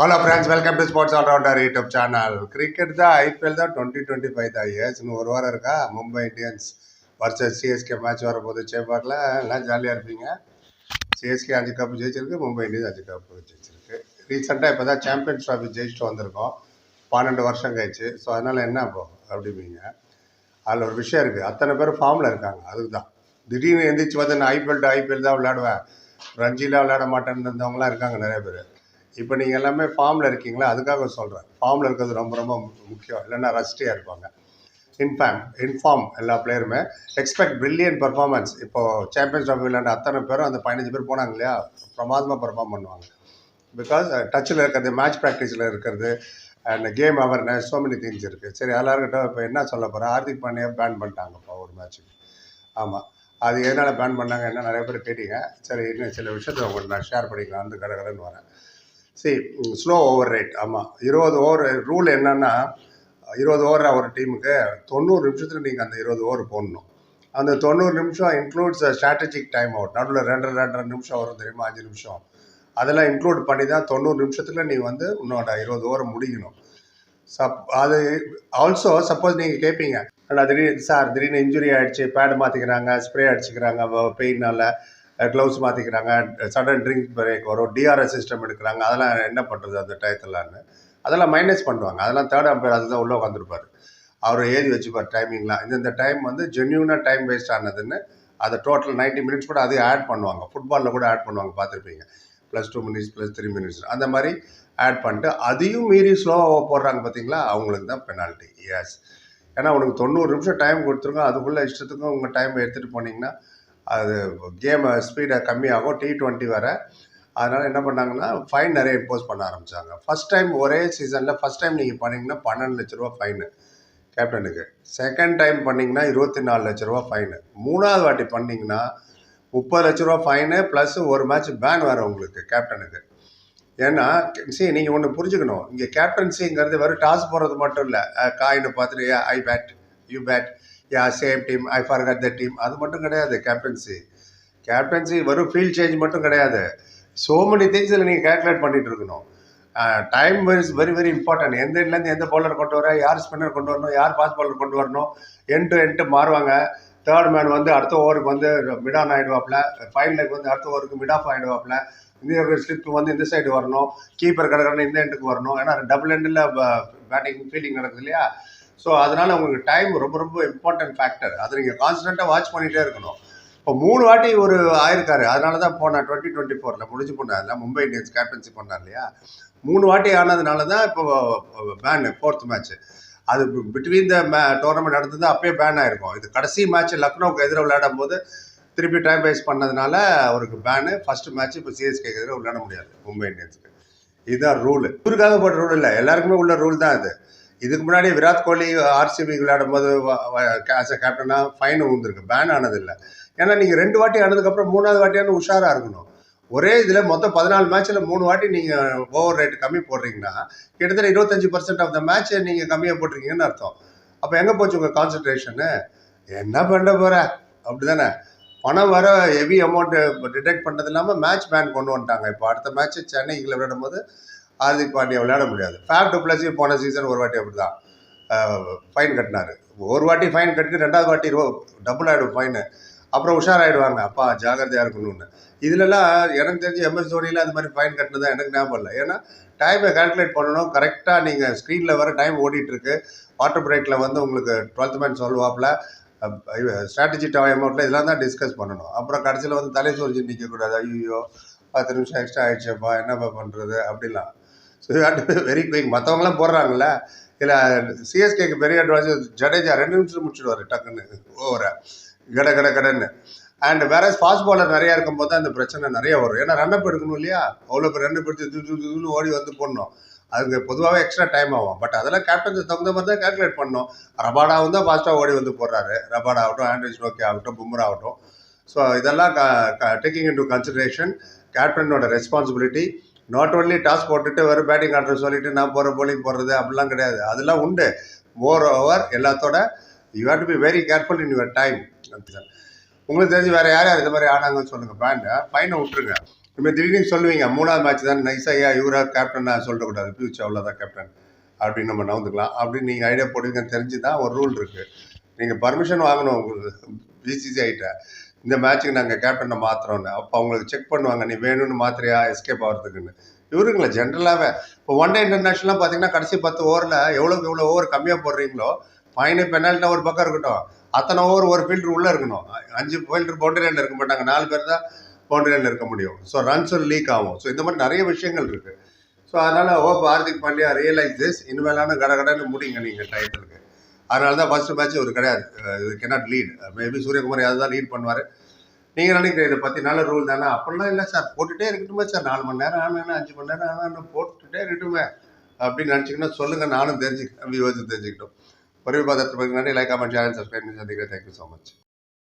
Hello friends, welcome to sports allrounder YouTube channel. Cricket தான் IPL தான் 2025 தான் years. இன்னும் ஒரு வாரம் இருக்கா. Mumbai Indians versus CSK match வரப்போகுது. சேப்பாக்கில் எல்லாம் ஜாலியாக இருப்பீங்க. சிஎஸ்கே 5 கப்பு ஜெயிச்சிருக்கு, மும்பை இந்தியன்ஸ் 5 கப்பு ஜெயிச்சிருக்கு. ரீசெண்டாக இப்போ தான் சாம்பியன்ஸ் ட்ராஃபி ஜெயிச்சுட்டு வந்திருக்கோம், 12 வருஷம் கழிச்சு. ஸோ அதனால் என்ன இப்போ அப்படிப்பீங்க. அதில் ஒரு விஷயம் இருக்குது, அத்தனை பேர் ஃபார்மில் இருக்காங்க. அதுக்கு தான் திடீர்னு எந்திரிச்சு வந்து நான் ஐபிஎல் தான் விளையாடுவேன், ரஞ்சிலாம் விளையாட மாட்டேன்னு இருந்தவங்களாம் இருக்காங்க நிறைய பேர். இப்போ நீங்கள் எல்லாமே ஃபார்மில் இருக்கீங்களா, அதுக்காக சொல்கிறேன். ஃபார்மில் இருக்கிறது ரொம்ப ரொம்ப முக்கியம், இல்லைன்னா ரஸ்டியாக இருப்பாங்க. இன்ஃபார்ம் எல்லா பிளேயருமே எக்ஸ்பெக்ட் பிரில்லியன்ட் பர்ஃபார்மன்ஸ். இப்போது சாம்பியன்ஸ் ட்ராஃபி விளையாண்ட அத்தனை பேரும் அந்த 15 பேர் போனாங்க இல்லையா, பிரமாதமாக பர்ஃபார்ம் பண்ணுவாங்க. பிகாஸ் டச்சில் இருக்கிறது, மேட்ச் ப்ராக்டிஸில் இருக்கிறது, and game awareness, so many things இருக்குது. சரி, எல்லாருக்கிட்ட இப்போ என்ன சொல்ல போகிறேன், ஹார்திக் பாண்டியா பேன் பண்ணிட்டாங்கப்பா ஒரு மேட்ச்சுக்கு. ஆமாம், அது எதனால் பேன் பண்ணாங்க என்ன நிறைய பேர் கேட்டீங்க. சரி, இன்னும் சில விஷயத்தை உங்களுக்கு நான் ஷேர் பண்ணிக்கலாம், வந்து கடகடன்னு வரேன். சரி, ஸ்லோ ஓவர் ரேட். ஆமாம், 20 ஓவர் ரூல் என்னன்னா, 20 ஓவர் ஒரு டீமுக்கு 90 நிமிஷத்தில் நீங்கள் அந்த 20 ஓவர் போடணும். அந்த 90 நிமிஷம் இன்க்ளூட்ஸ் ஸ்ட்ராட்டஜிக் டைம் அவுட். நடுவில் 2.5 நிமிஷம் வரும் தெரியுமா, 5 நிமிஷம். அதெல்லாம் இன்க்ளூட் பண்ணி தான் 90 நிமிஷத்தில் நீ வந்து உன்னோட 20 ஓவர் முடிக்கணும். அது ஆல்சோ சப்போஸ் நீங்கள் கேட்பீங்க, திடீர்னு இன்ஜுரி ஆகிடுச்சு, பேடு மாற்றிக்கிறாங்க, ஸ்ப்ரே அடிச்சுக்கிறாங்க பெயினால், க்ளவுஸ் மாற்றிக்கிறாங்க, சடன் ட்ரிங்க் பிரேக் வரும், டிஆர்எஸ் சிஸ்டம் எடுக்கிறாங்க, அதெல்லாம் என்ன பண்ணுறது அந்த டயத்துலான்னு அதெல்லாம் மைனஸ் பண்ணுவாங்க. அதெல்லாம் தேர்ட் அம்பையர் அதுதான் உள்ளே உட்காந்துருப்பார், அவர் எழுதி வச்சுப்பார் டைமிங்லாம். இந்த டைம் வந்து ஜென்யூனாக டைம் வேஸ்ட் ஆனதுன்னு அதை டோட்டல் 90 மினிட்ஸ் கூட அதையும் ஆட் பண்ணுவாங்க. ஃபுட்பாலில் கூட ஆட் பண்ணுவாங்க, பார்த்துருப்பீங்க. +2 மினிட்ஸ் +3 மினிட்ஸ் அந்த மாதிரி ஆட் பண்ணிட்டு அதையும் மீறி ஸ்லோவாக போடுறாங்க பார்த்தீங்களா, அவங்களுக்கு தான் பெனால்ட்டி. எஸ், ஏன்னா உனக்கு 90 நிமிஷம் டைம் கொடுத்துருக்கோம், அதுக்குள்ளே இஷ்டத்துக்கும் உங்கள் டைம் எடுத்துகிட்டு போனீங்கன்னா அது கேம் ஸ்பீடை கம்மியாகும். T20 வர அதனால் என்ன பண்ணாங்கன்னா ஃபைன் நிறைய இம்போஸ் பண்ண ஆரம்பித்தாங்க. ஃபஸ்ட் டைம் ஒரே சீசனில் ஃபஸ்ட் டைம் நீங்கள் பண்ணிங்கன்னா 12 லட்ச ரூபா ஃபைனு கேப்டனுக்கு. செகண்ட் டைம் பண்ணிங்கன்னா 24 லட்ச ரூபா ஃபைனு. மூணாவது வாட்டி பண்ணிங்கன்னா 30 லட்ச ரூபா ஃபைனு ப்ளஸ் ஒரு மேட்ச் பேன் வேறு உங்களுக்கு கேப்டனுக்கு. ஏன்னா நீங்கள் ஒன்று புரிஞ்சுக்கணும், இங்கே கேப்டன்சிங்கிறது வெறும் டாஸ் போடுறது மட்டும் இல்லை. காயினை பார்த்துட்டு I bat you bat, same team, I forgot the team, அது மட்டும் கிடையாது. கேப்டன்சி வெறும் ஃபீல்ட் சேஞ்ச் மட்டும் கிடையாது. ஸோ மெனி திங்ஸ் இதில் நீங்கள் கேல்குலேட் பண்ணிட்டு இருக்கணும். Time is very very important. எந்த இடத்துலேருந்து எந்த பவுலர் கொண்டு வர, யார் ஸ்பின்னர் கொண்டு வரணும், யார் ஃபாஸ்ட் பவுலர் கொண்டு வரணும், எண்டு மாறுவாங்க. தேர்ட் மேன் வந்து அடுத்த ஓவருக்கு வந்து மிட் ஆன் ஆகிடுவாப்பில், ஃபைவ் லெக் வந்து அடுத்த ஓவருக்கு மிட் ஆஃப் ஆகிடுவாப்பில், இந்த ஸ்லிப் வந்து இந்த சைடு வரணும், கீப்பர் கடற்கரை இந்த எண்டுக்கு வரணும். ஏன்னா டபுள் எண்டில் பேட்டிங் ஃபீல்டிங் நடக்குது இல்லையா. ஸோ அதனால் உங்களுக்கு டைம் ரொம்ப ரொம்ப இம்பார்ட்டன்ட் ஃபேக்டர். அதை நீங்கள் கான்ஸ்டண்ட்டாக வாட்ச் பண்ணிகிட்டே இருக்கணும். இப்போ 3 வாட்டி ஒரு ஆயிருக்காரு. அதனால தான் போன 2024 முடிஞ்சு போனார்ல, மும்பை இந்தியன்ஸ் கேப்டன்சி பண்ணார் இல்லையா. 3 வாட்டி ஆனதுனால தான் இப்போ பேன் 4th மேட்ச். அது பிட்வீன் த டோர்னமெண்ட் நடந்தது, அப்பயே பேன் ஆகிருக்கும். இது கடைசி மேட்ச் லக்னோவுக்கு எதிராக விளையாடும் போது திருப்பி டைம் வேஸ்ட் பண்ணதுனால அவருக்கு பேனு. ஃபர்ஸ்ட் மேட்ச் இப்போ சிஎஸ்கேக்கு எதிராக விளையாட முடியாது மும்பை இந்தியன்ஸுக்கு. இதுதான் ரூல். இவருக்காக போட்ட ரூல் இல்லை, எல்லாருக்குமே உள்ள ரூல் தான் அது. இதுக்கு முன்னாடி விராட் கோலி ஆர்சிபி விளையாடும் போது ஆஸ் அ கேப்டனாக ஃபைன் விழுந்திருக்கு, பேன் ஆனதில்லை. ஏன்னா நீங்கள் 2 வாட்டி ஆனதுக்கப்புறம் 3வது வாட்டியான உஷாராக இருக்கணும். ஒரே இதில் மொத்தம் 14 மேட்ச்சில் 3 வாட்டி நீங்கள் ஓவர் ரேட் கம்மி போடுறீங்கன்னா கிட்டத்தட்ட 25% ஆஃப் த மேட்ச்சை நீங்கள் கம்மியாக போட்டிருக்கீங்கன்னு அர்த்தம். அப்போ எங்கே போச்சு உங்கள் கான்சன்ட்ரேஷனு? என்ன பண்ண போகிற அப்படி தானே. பணம் வர ஹெவி அமௌண்ட்டு டிடெக்ட் பண்ணுறது இல்லாமல் மேட்ச் பேன் கொண்டு வந்துட்டாங்க. இப்போ அடுத்த மேட்ச்சு சென்னையில் விளையாடும் போது ஹார்திக் பாண்டியா விளையாட முடியாது. ஃபேப் டு ப்ளஸ் போன சீசன் ஒரு வாட்டி அப்படி தான் ஃபைன் கட்டினார். ஒரு வாட்டி ஃபைன் கட்டிட்டு 2வது வாட்டி டபுள் ஆகிடும் ஃபைனு. அப்புறம் உஷாராயிடுவாங்க, அப்பா ஜாகிரதையாக இருக்கணும்னு. இதிலலாம் எனக்கு தெரிஞ்சு MS தோனியில் அது மாதிரி ஃபைன் கட்டினதான் எனக்கு ஞாபகம் இல்லை. ஏன்னா டைமை கால்குலேட் பண்ணணும் கரெக்டாக. நீங்கள் ஸ்க்ரீனில் வர டைம் ஓடிட்டுருக்கு. வாட்டர் பிரேக்கில் வந்து உங்களுக்கு 12th மேன் சொல்லுவாப்பில் ஸ்ட்ராட்டஜி அமௌண்ட்டில் இதெல்லாம் தான் டிஸ்கஸ் பண்ணணும். அப்புறம் கடைசியில் வந்து தலை சொரிஞ்சு நிற்கக்கூடாது. ஐயோ 10 நிமிஷம் எக்ஸ்ட்ரா ஆகிடுச்சப்பா, என்னப்பா பண்ணுறது அப்படிலாம். So very quick. மற்றவங்களாம் போடுறாங்கல்ல, இதில் சிஎஸ்கேக்கு பெரிய அட்வான்டேஜ், ஜடேஜா 2 நிமிஷம் முடிச்சுடுவார் டக்குன்னு ஓவரை கடன்னு. அண்ட் வேற ஃபாஸ்ட் பாலர் நிறையா இருக்கும்போது தான் அந்த பிரச்சனை நிறைய வரும். ஏன்னா ரன்னப் எடுக்கணும் இல்லையா, அவ்வளோ பேர் ரன் எடுத்து ஓடி வந்து போடணும். அதுக்கு பொதுவாகவே எக்ஸ்ட்ரா டைம் ஆகும். பட் அதெல்லாம் கேப்டன்ஸை தகுந்த மாதிரி தான் கால்குலேட் பண்ணணும். ரபாடாவும் தான் ஃபாஸ்ட்டாக ஓடி வந்து போடுறாரு. ரபாடா ஆகட்டும், ஆண்ட்ரி ஸ்னோக்கி ஆகட்டும், பும்ரா ஆகட்டும். ஸோ இதெல்லாம் டேக்கிங் இன் டு கன்சிடரேஷன். கேப்டனோட ரெஸ்பான்சிபிலிட்டி. நாட் ஒன்லி டாஸ் போட்டுட்டு வெறும் பேட்டிங் ஆர்டர் சொல்லிட்டு நான் போகிற போலிங் போடுறது அப்படிலாம் கிடையாது. அதெல்லாம் உண்டு. மோர் ஓவர் எல்லாத்தோட you have to be very careful in your time. உங்களுக்கு தெரிஞ்சு வேறு யார் யார் இது மாதிரி ஆனாங்கன்னு சொல்லுங்கள். ஃபைனை விட்டுருங்க. இனிமேல் திடீர்னு சொல்லுவீங்க 3வது மேட்ச் தான் நைஸாக இவரா கேப்டன் நான் சொல்லக்கூடாது, பியூச் அவ்வளோதான் கேப்டன் அப்படின்னு நம்ம நவுந்துக்கலாம் அப்படின்னு நீங்கள் ஐடியா போடுவீங்கன்னு தெரிஞ்சு தான் ஒரு ரூல் இருக்குது. நீங்கள் பர்மிஷன் வாங்கணும் உங்களுக்கு பிசிசிஐட்ட, இந்த மேட்ச்சுக்கு நாங்கள் கேப்டனை மாற்றுறோன்னு. அப்போ அவங்களுக்கு செக் பண்ணுவாங்க, நீ வேணும்னு மாத்திரையா எஸ்கேப் ஆகிறதுக்குன்னு. இவருங்களா ஜென்ரலாகவே இப்போ ஒன் டே இன்டர்நேஷனலாக பார்த்தீங்கன்னா கடைசி 10 ஓவரில் எவ்வளோக்கு எவ்வளோ ஓவர் கம்மியாக போடுறீங்களோ, ஃபைனு பெனால்ட்டினா ஒரு பக்கம் இருக்கட்டும், அத்தனை ஓவர் ஒரு ஃபீல்டர் உள்ளே இருக்கணும். 5 ஃபீல்டர் பவுண்டரி லைனில் இருக்க மாட்டாங்க, 4 பேர் தான் பவுண்டரி லைனில் இருக்க முடியும். ஸோ ரன்ஸும் லீக் ஆகும். ஸோ இந்த மாதிரி நிறைய விஷயங்கள் இருக்குது. ஸோ அதனால் hope Hardik Pandya realise this. இனிமேலான கடகடன்னு முடிங்க நீங்கள் டைட்டிலுக்கு. அதனால தான் ஃபர்ஸ்ட் மேட்ச் இவர் கிடையாது, இது கேனாட் லீட். மேபி சூரியகுமார் யாவது தான் லீட் பண்ணுவார். நீங்கள் நினைக்கிறீங்க இதை பற்றி நல்ல ரூல் தானே? அப்படிலாம் இல்லை சார், போட்டுகிட்டே இருக்கட்டுமே சார், 4 மணி நேரம் ஆனால் 5 மணி நேரம் ஆனால் போட்டுகிட்டே இருக்கட்டுமே அப்படின்னு நினச்சிங்கன்னா சொல்லுங்கள், நானும் தெரிஞ்சுக்கிட்டேன், வியூவர்ஸும் தெரிஞ்சுக்கிட்டோம். ஒரே பாதத்தை நன்றி. லைக், கமெண்ட், சேனல் சப்ஸ்கிரைப் பண்ணி சந்திக்கிறேன். Thank you so much.